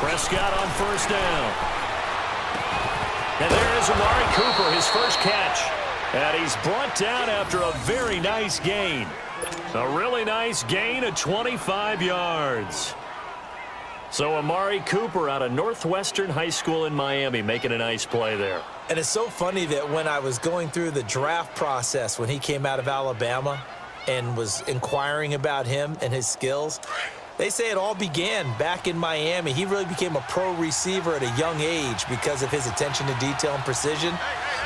Prescott on first down. And there is Amari Cooper, his first catch. And he's brought down after a very nice gain. A really nice gain of 25 yards. So Amari Cooper out of Northwestern High School in Miami making a nice play there. And it's so funny that when I was going through the draft process when he came out of Alabama and was inquiring about him and his skills, they say it all began back in Miami. He really became a pro receiver at a young age because of his attention to detail and precision.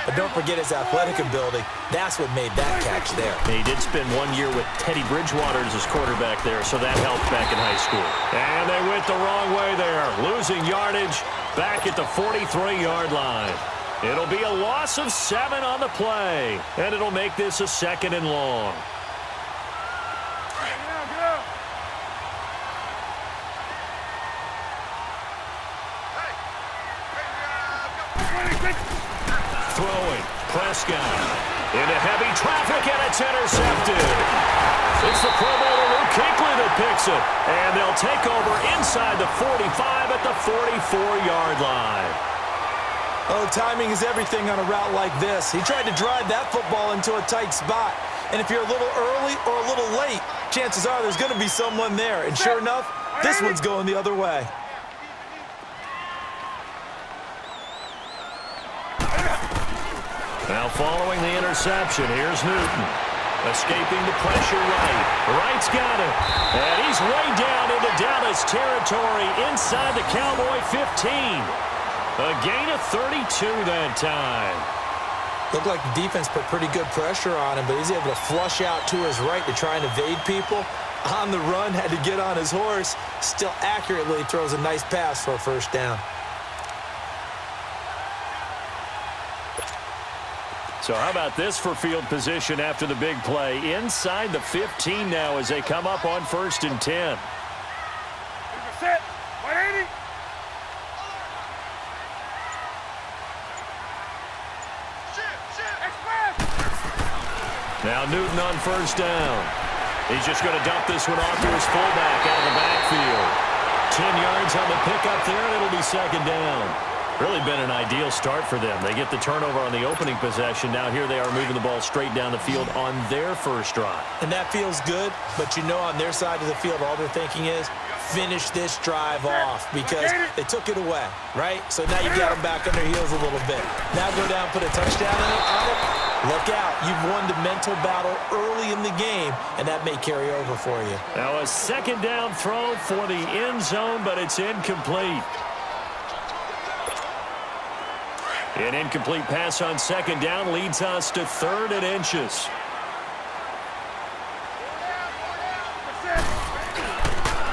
But don't forget his athletic ability. That's what made that catch there. He did spend 1 year with Teddy Bridgewater as his quarterback there, so that helped back in high school. And they went the wrong way there, losing yardage back at the 43-yard line. It'll be a loss of 7 on the play, and it'll make this a 2nd and long. Throwing, Prescott into heavy traffic, and it's intercepted. It's the Pro Bowler Luke Kuechly that picks it, and they'll take over inside the 45 at the 44-yard line. Oh, timing is everything on a route like this. He tried to drive that football into a tight spot, and if you're a little early or a little late, chances are there's going to be someone there, and sure enough, this one's going the other way. Now following the interception, here's Newton. Escaping the pressure right. Wright's got it. And he's way down into Dallas territory inside the Cowboy 15. A gain of 32 that time. Looked like the defense put pretty good pressure on him, but he's able to flush out to his right to try and evade people. On the run, had to get on his horse. Still accurately throws a nice pass for a first down. So how about this for field position after the big play? Inside the 15 now as they come up on 1st and 10. Set. 180. Now Newton on first down. He's just going to dump this one off to his fullback out of the backfield. 10 yards on the pickup there, and it'll be 2nd down. Really been an ideal start for them. They get the turnover on the opening possession. Now here they are moving the ball straight down the field on their first drive. And that feels good, but you know on their side of the field all they're thinking is finish this drive off because they took it away, right? So now you got them back on their heels a little bit. Now go down, put a touchdown on it. Look out. You've won the mental battle early in the game, and that may carry over for you. Now a 2nd down throw for the end zone, but it's incomplete. An incomplete pass on 2nd down leads us to 3rd and inches.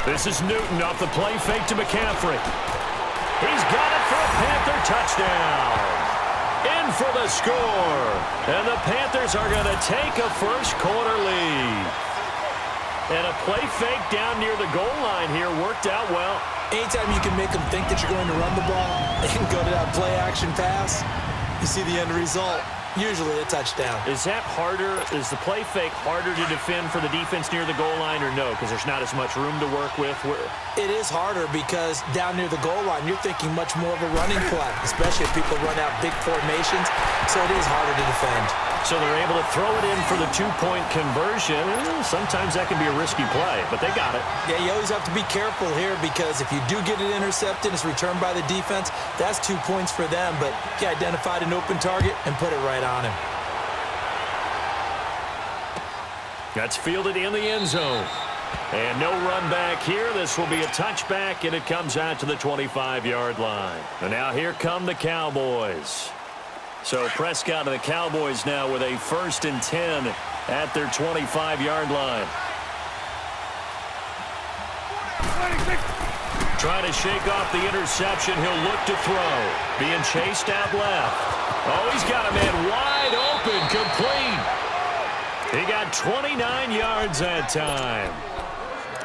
This is Newton off the play fake to McCaffrey. He's got it for a Panther touchdown. In for the score. And the Panthers are going to take a first-quarter lead. And a play fake down near the goal line here worked out well. Anytime you can make them think that you're going to run the ball and go to that play-action pass, you see the end result. Usually a touchdown. Is that harder? Is the play fake harder to defend for the defense near the goal line or no? Because there's not as much room to work with? It is harder because down near the goal line, you're thinking much more of a running play, especially if people run out big formations. So it is harder to defend. So they're able to throw it in for the 2-point conversion. Sometimes that can be a risky play, but they got it. Yeah, you always have to be careful here because if you do get it intercepted, it's returned by the defense, that's 2 points for them. But he identified an open target and put it right on him. That's fielded in the end zone. And no run back here. This will be a touchback, and it comes out to the 25-yard line. And now here come the Cowboys. So Prescott and the Cowboys now with a 1st and 10 at their 25-yard line. Trying to shake off the interception. He'll look to throw. Being chased out left. Oh, he's got a man wide open, complete. He got 29 yards that time.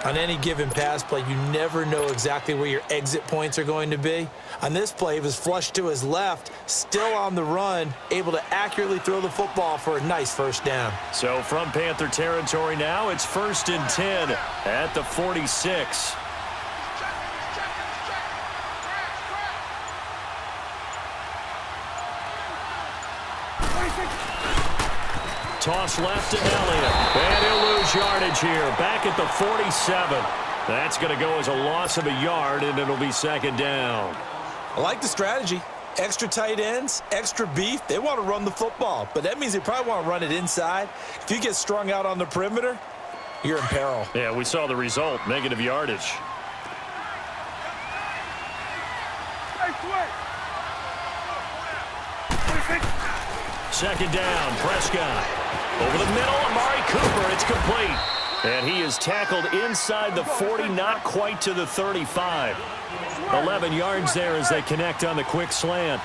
On any given pass play, you never know exactly where your exit points are going to be. On this play, he was flushed to his left, still on the run, able to accurately throw the football for a nice first down. So from Panther territory now, it's 1st and 10 at the 46. Toss left to Elliott. And he'll lose yardage here. Back at the 47. That's going to go as a loss of a yard, and it'll be second down. I like the strategy. Extra tight ends, extra beef. They want to run the football, but that means they probably want to run it inside. If you get strung out on the perimeter, you're in peril. Yeah, we saw the result, negative yardage. Second down, Prescott. Over the middle, Amari Cooper, it's complete. And he is tackled inside the 40, not quite to the 35. 11 yards there as they connect on the quick slant.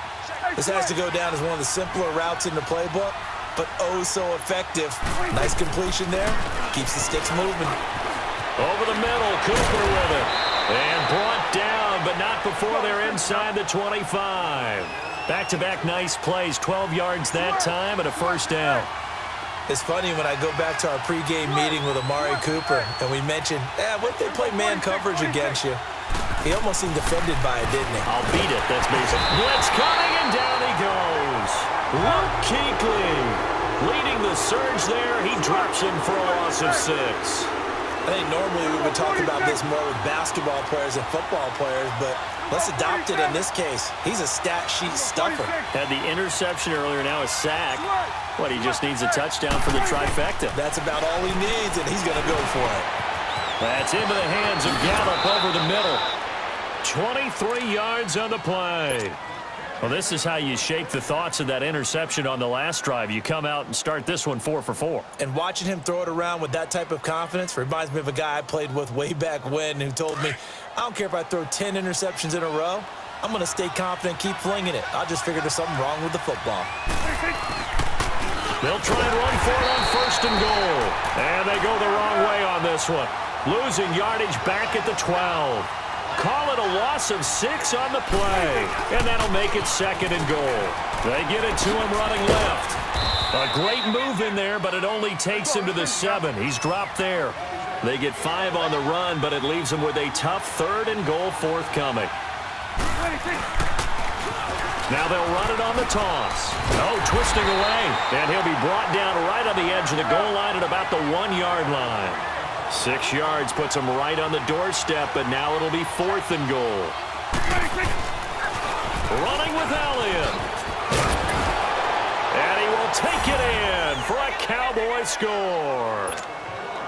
This has to go down as one of the simpler routes in the playbook, but oh so effective. Nice completion there. Keeps the sticks moving. Over the middle, Cooper with it. And brought down, but not before they're inside the 25. Back-to-back nice plays, 12 yards that time and a first down. It's funny when I go back to our pregame meeting with Amari Cooper, and we mentioned, what if they play man coverage against you? He almost seemed offended by it, didn't he? I'll beat it. That's basic. Blitz coming, and down he goes. Luke Kuechly leading the surge there. He drops him for a loss of 6. I think normally we would talk about this more with basketball players and football players, but let's adopt it in this case. He's a stat sheet stuffer. Had the interception earlier, now a sack. What, he just needs a touchdown for the trifecta. That's about all he needs, and he's going to go for it. That's into the hands of Gallup over the middle. 23 yards on the play. Well, this is how you shape the thoughts of that interception on the last drive. You come out and start this one 4 for 4. And watching him throw it around with that type of confidence reminds me of a guy I played with way back when who told me, I don't care if I throw 10 interceptions in a row. I'm going to stay confident, keep flinging it. I just figured there's something wrong with the football. They'll try and run for it on first and goal. And they go the wrong way on this one. Losing yardage back at the 12. Call it a loss of 6 on the play. And that'll make it second and goal. They get it to him running left. A great move in there, but it only takes him to the 7. He's dropped there. They get 5 on the run, but it leaves them with a tough third and goal forthcoming. Now they'll run it on the toss. Oh, twisting away. And he'll be brought down right on the edge of the goal line at about the 1-yard line. 6 yards puts him right on the doorstep, but now it'll be 4th and goal. Running with Elliott. And he will take it in for a Cowboy score.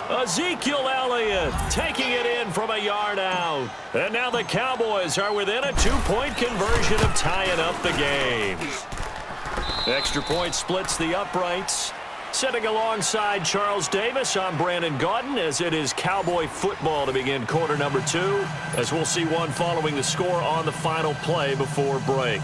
Ezekiel Elliott taking it in from a yard out. And now the Cowboys are within a 2-point conversion of tying up the game. Extra point splits the uprights. Sitting alongside Charles Davis, I'm Brandon Gaudin, as it is Cowboy football to begin quarter number 2, as we'll see one following the score on the final play before break.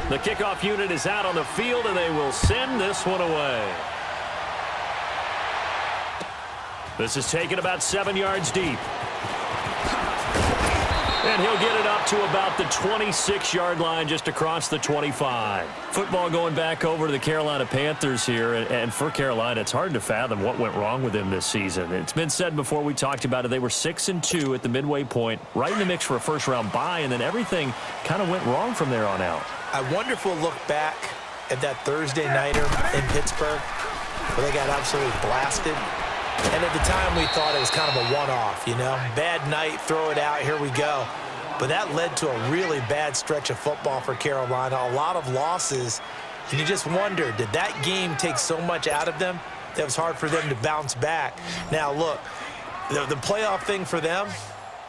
The kickoff unit is out on the field, and they will send this one away. This is taken about 7 yards deep. And he'll get it up to about the 26-yard line, just across the 25. Football going back over to the Carolina Panthers here. And for Carolina, it's hard to fathom what went wrong with them this season. It's been said before, we talked about it, they were 6-2 at the midway point, right in the mix for a first-round bye, and then everything kind of went wrong from there on out. I wonder if we'll look back at that Thursday nighter in Pittsburgh where they got absolutely blasted. And at the time, we thought it was kind of a one-off, you know. Bad night, throw it out, here we go. But that led to a really bad stretch of football for Carolina, a lot of losses. And you just wonder, did that game take so much out of them that it was hard for them to bounce back? Now, look, the playoff thing for them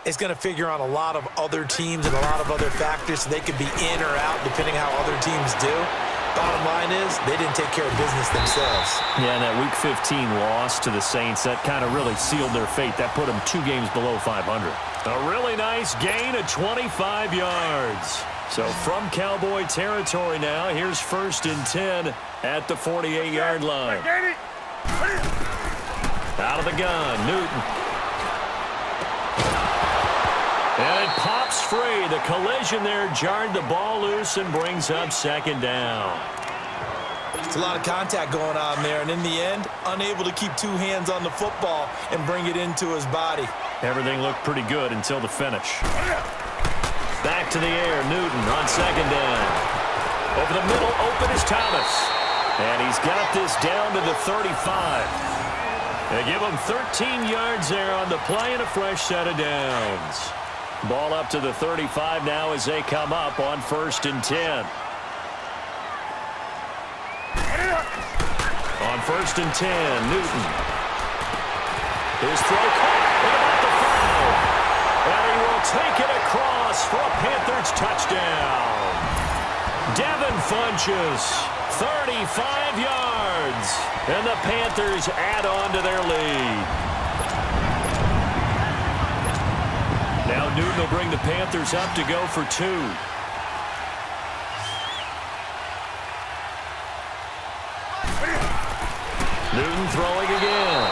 is going to figure on a lot of other teams and a lot of other factors, so they could be in or out depending how other teams do. Bottom line is, they didn't take care of business themselves. Yeah, and that Week 15 loss to the Saints, that kind of really sealed their fate. That put them 2 games below 500. A really nice gain of 25 yards. So from Cowboy territory now, here's 1st and 10 at the 48-yard line. Out of the gun, Newton. And it pops free. The collision there jarred the ball loose and brings up 2nd down. It's a lot of contact going on there, and in the end, unable to keep two hands on the football and bring it into his body. Everything looked pretty good until the finish. Back to the air, Newton on second down. Over the middle, open is Thomas. And he's got this down to the 35. They give him 13 yards there on the play and a fresh set of downs. Ball up to the 35 now as they come up on 1st and 10. On 1st and 10, Newton. His throw caught about the 5. And he will take it across for a Panthers touchdown. Devin Funchess, 35 yards. And the Panthers add on to their lead. Now Newton will bring the Panthers up to go for 2. Newton throwing again.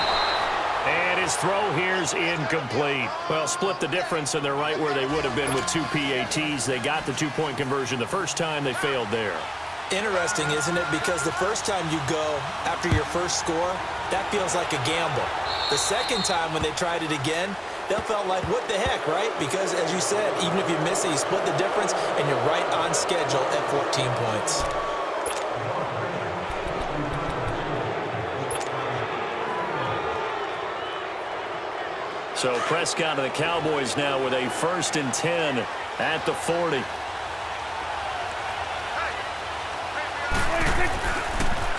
And his throw here's incomplete. Well, split the difference, and they're right where they would have been with 2 PATs. They got the 2-point conversion the first time. They failed there. Interesting, isn't it? Because the first time you go after your first score, that feels like a gamble. The second time when they tried it again, that felt like, what the heck, right? Because, as you said, even if you miss it, you split the difference, and you're right on schedule at 14 points. So Prescott and the Cowboys now with a 1st and 10 at the 40.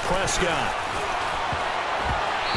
Prescott.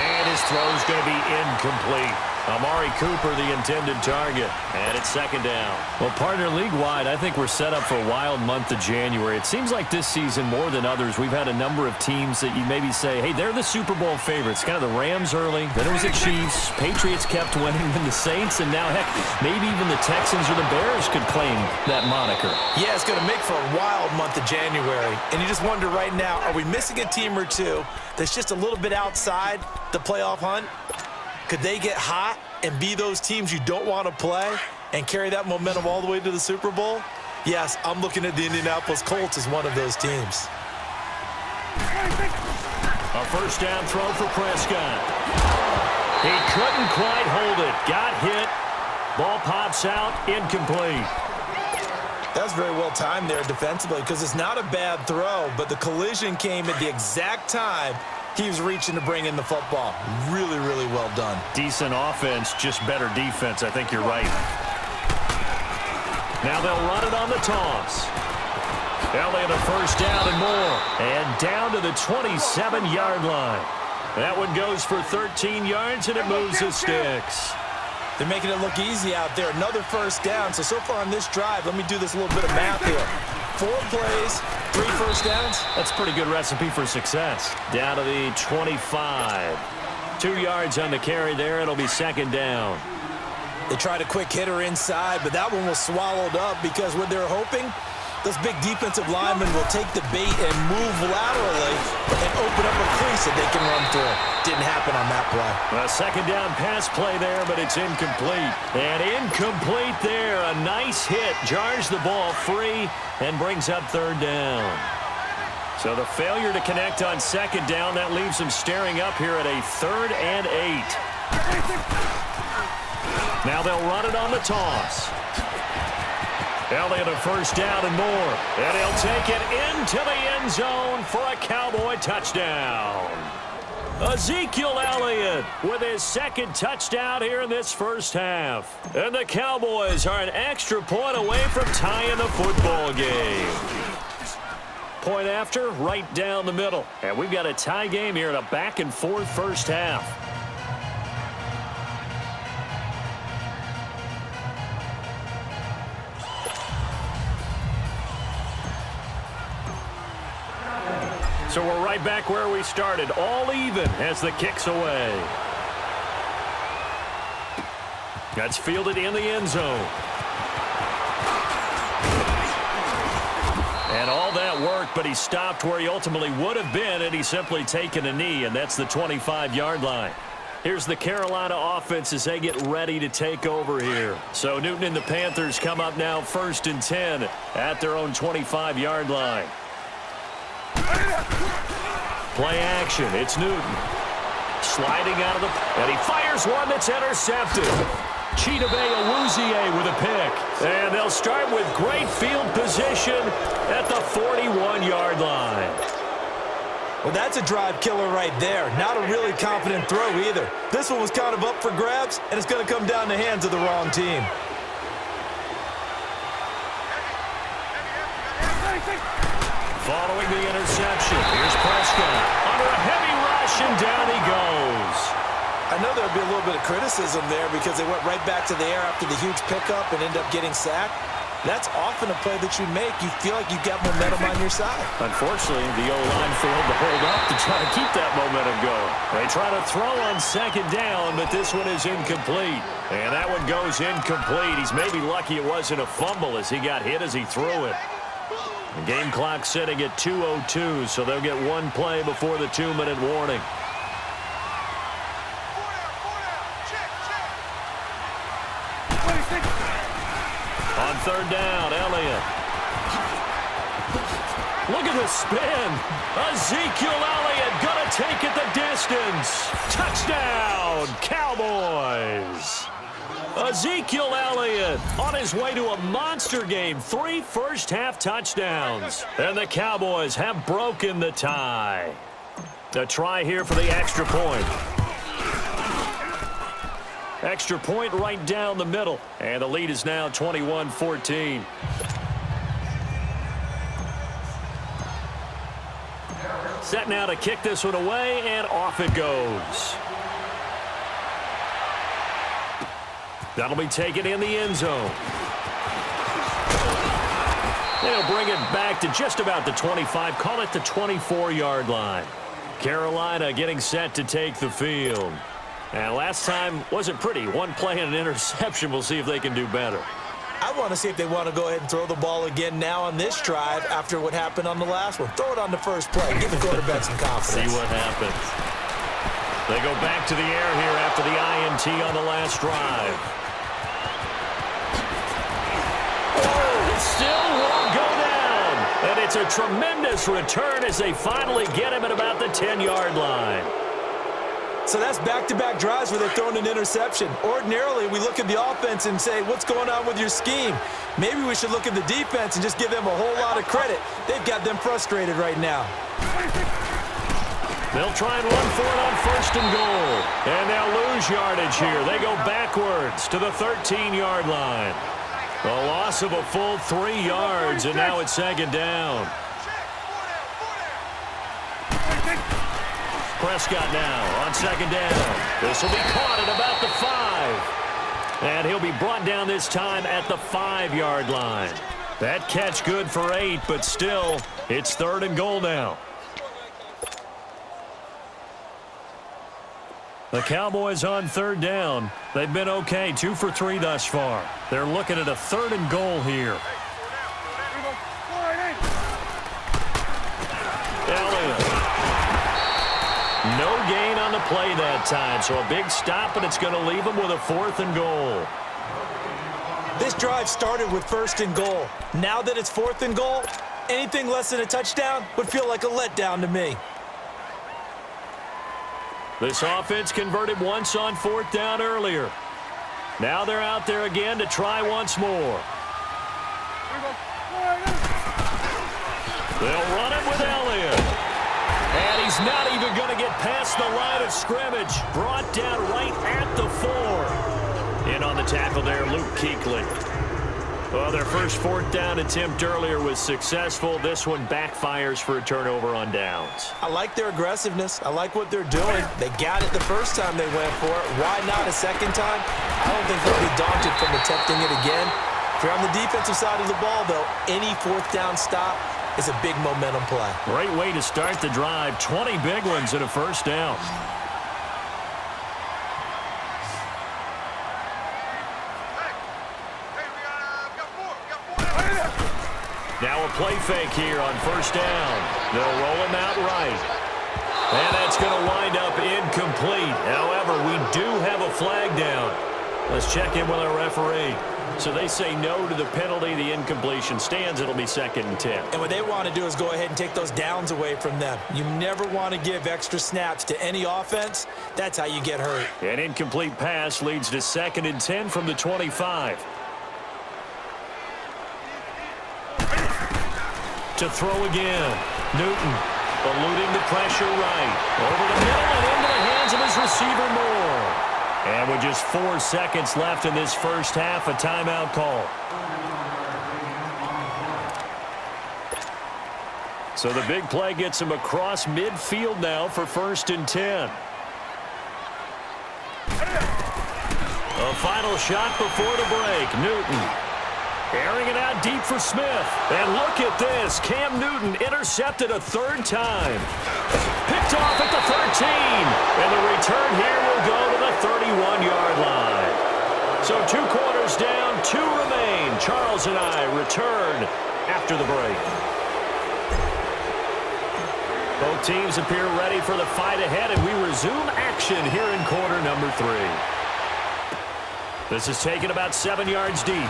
And his throw's going to be incomplete. Amari Cooper, the intended target. And it's 2nd down. Well, partner, league-wide, I think we're set up for a wild month of January. It seems like this season, more than others, we've had a number of teams that you maybe say, hey, they're the Super Bowl favorites. Kind of the Rams early, then it was the Chiefs. Patriots kept winning, then the Saints, and now, heck, maybe even the Texans or the Bears could claim that moniker. Yeah, it's going to make for a wild month of January. And you just wonder right now, are we missing a team or two that's just a little bit outside the playoff hunt? Could they get hot and be those teams you don't want to play and carry that momentum all the way to the Super Bowl? Yes, I'm looking at the Indianapolis Colts as one of those teams. A 1st down throw for Prescott. He couldn't quite hold it. Got hit. Ball pops out. Incomplete. That's very well timed there defensively because it's not a bad throw, but the collision came at the exact time he was reaching to bring in the football. Really, really well done. Decent offense, just better defense. I think you're right. Now they'll run it on the toss. Elliott a 1st down and more. And down to the 27-yard line. That one goes for 13 yards, and it moves the sticks. They're making it look easy out there. Another 1st down. So far on this drive, let me do this little bit of math here. 4 plays, 3 1st downs. That's a pretty good recipe for success. Down to the 25. 2 yards on the carry there. It'll be 2nd down. They tried a quick hitter inside, but that one was swallowed up because what they're hoping, those big defensive linemen will take the bait and move laterally and open up a crease that they can run through. Didn't happen on that play. A 2nd down pass play there, but it's incomplete. And incomplete there. A nice hit. Jars the ball free and brings up 3rd down. So the failure to connect on 2nd down, that leaves them staring up here at a 3rd and 8. Now they'll run it on the toss. Elliott a 1st down and more. And he'll take it into the end zone for a Cowboy touchdown. Ezekiel Elliott with his 2nd touchdown here in this 1st half. And the Cowboys are an extra point away from tying the football game. Point after, right down the middle. And we've got a tie game here in a back-and-forth 1st half. So we're right back where we started, all even as the kick's away. That's fielded in the end zone. And all that worked, but he stopped where he ultimately would have been had he simply taken a knee, and that's the 25-yard line. Here's the Carolina offense as they get ready to take over here. So Newton and the Panthers come up now 1st and 10 at their own 25-yard line. Play action. It's Newton. Sliding out of the... And he fires one that's intercepted. Chidobe Awuzie with a pick. And they'll start with great field position at the 41-yard line. Well, that's a drive killer right there. Not a really confident throw either. This one was kind of up for grabs, and it's going to come down the hands of the wrong team. Following the interception, here's Prescott. Under a heavy rush, and down he goes. I know there'll be a little bit of criticism there because they went right back to the air after the huge pickup and end up getting sacked. That's often a play that you make. You feel like you've got momentum on your side. Unfortunately, the O-line failed to hold up to try to keep that momentum going. They try to throw on second down, but this one is incomplete. And that one goes incomplete. He's maybe lucky it wasn't a fumble as he got hit as he threw it. The game clock sitting at 2:02, so they'll get one play before the 2-minute warning. On third down, Elliott. Look at the spin. Ezekiel Elliott going to take it the distance. Touchdown, Cowboys. Ezekiel Elliott on his way to a monster game. 3 first-half touchdowns. And the Cowboys have broken the tie. A try here for the extra point. Extra point right down the middle. And the lead is now 21-14. Set now to kick this one away, and off it goes. That'll be taken in the end zone. They'll bring it back to just about the 25, call it the 24-yard line. Carolina getting set to take the field. And last time wasn't pretty. One play and an interception. We'll see if they can do better. I want to see if they want to go ahead and throw the ball again now on this drive after what happened on the last one. Throw it on the first play. Give the quarterback some confidence. See what happens. They go back to the air here after the INT on the last drive. Oh, it still won't go down. And it's a tremendous return as they finally get him at about the 10-yard line. So that's back-to-back drives where they're throwing an interception. Ordinarily, we look at the offense and say, what's going on with your scheme? Maybe we should look at the defense and just give them a whole lot of credit. They've got them frustrated right now. They'll try and run for it on first and goal. And they'll lose yardage here. They go backwards to the 13-yard line. A loss of a full 3 yards, and now it's second down. Prescott now on second down. This will be caught at about the 5. And he'll be brought down this time at the 5-yard line. That catch good for 8, but still, it's third and goal now. The Cowboys on third down. They've been okay, 2 for 3 thus far. They're looking at a third and goal here. Elliott. No gain on the play that time, so a big stop, and it's going to leave them with a 4th and goal. This drive started with 1st and goal. Now that it's 4th and goal, anything less than a touchdown would feel like a letdown to me. This offense converted once on 4th down earlier. Now they're out there again to try once more. They'll run it with Elliott. And he's not even going to get past the line of scrimmage. Brought down right at the 4. In on the tackle there, Luke Kuechly. Well, their first 4th down attempt earlier was successful. This one backfires for a turnover on downs. I like their aggressiveness. I like what they're doing. They got it the first time they went for it. Why not a second time? I don't think they'll be daunted from attempting it again. If you're on the defensive side of the ball, though, any 4th down stop is a big momentum play. Great way to start the drive. 20 big ones and a first down. Now a play fake here on first down. They'll roll him out right. And that's going to wind up incomplete. However, we do have a flag down. Let's check in with our referee. So they say no to the penalty. The incompletion stands. It'll be 2nd and 10. And what they want to do is go ahead and take those downs away from them. You never want to give extra snaps to any offense. That's how you get hurt. An incomplete pass leads to 2nd and 10 from the 25. To throw again. Newton eluding the pressure right. Over the middle and into the hands of his receiver Moore. And with just 4 seconds left in this first half, a timeout call. So the big play gets him across midfield now for 1st and 10. A final shot before the break. Newton airing it out deep for Smith. And look at this. Cam Newton intercepted a 3rd time. Picked off at the 13. And the return here will go to the 31-yard line. So 2 quarters down, 2 remain. Charles and I return after the break. Both teams appear ready for the fight ahead, and we resume action here in quarter number 3. This is taken about 7 yards deep.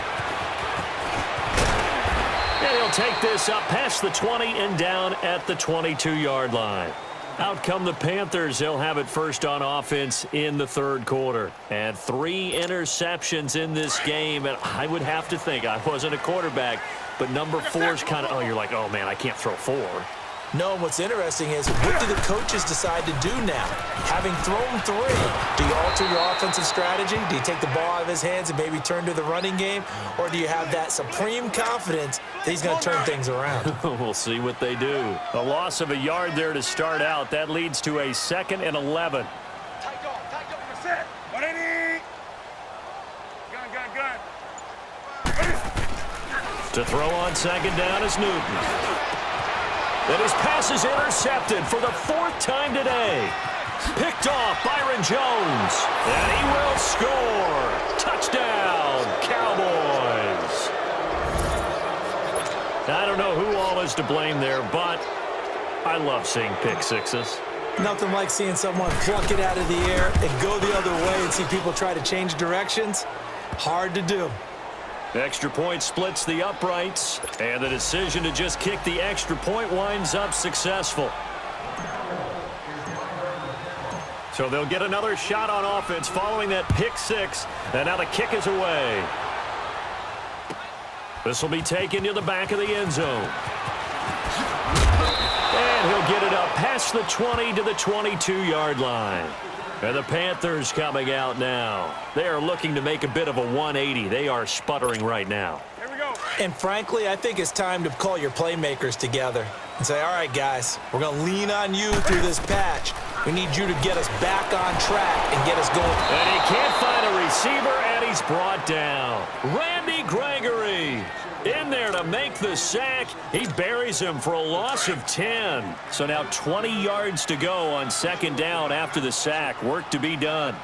And he'll take this up past the 20 and down at the 22-yard line. Out come the Panthers. They'll have it first on offense in the 3rd quarter. And 3 interceptions in this game. And I would have to think, I wasn't a quarterback, but number 4 is kind of, oh, you're like, oh, man, I can't throw 4. No, what's interesting is, what do the coaches decide to do now? Having thrown 3, do you alter your offensive strategy? Do you take the ball out of his hands and maybe turn to the running game? Or do you have that supreme confidence that he's going to turn things around? We'll see what they do. A loss of a yard there to start out. That leads to a 2nd and 11. Take off. Set. 180. Gun. To throw on 2nd down is Newton. And his pass is intercepted for the 4th time today. Picked off Byron Jones. And he will score. Touchdown, Cowboys. I don't know who all is to blame there, but I love seeing pick sixes. Nothing like seeing someone pluck it out of the air and go the other way and see people try to change directions. Hard to do. Extra point splits the uprights, and the decision to just kick the extra point winds up successful. So they'll get another shot on offense following that pick 6, and now the kick is away. This will be taken to the back of the end zone. And he'll get it up past the 20 to the 22-yard line. And the Panthers coming out now. They are looking to make a bit of a 180. They are sputtering right now. Here we go. And frankly, I think it's time to call your playmakers together and say, all right, guys, we're going to lean on you through this patch. We need you to get us back on track and get us going. And he can't find a receiver, and he's brought down. Randy Gregory in there to make the sack. He buries him for a loss of 10. So now 20 yards to go on 2nd down after the sack. Work to be done.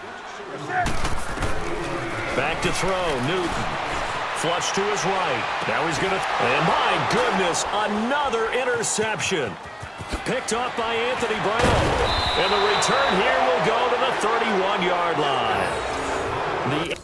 Back to throw. Newton. Flush to his right. Now he's going to... And my goodness, another interception. Picked off by Anthony Brown. And the return here will go to the 31-yard line. The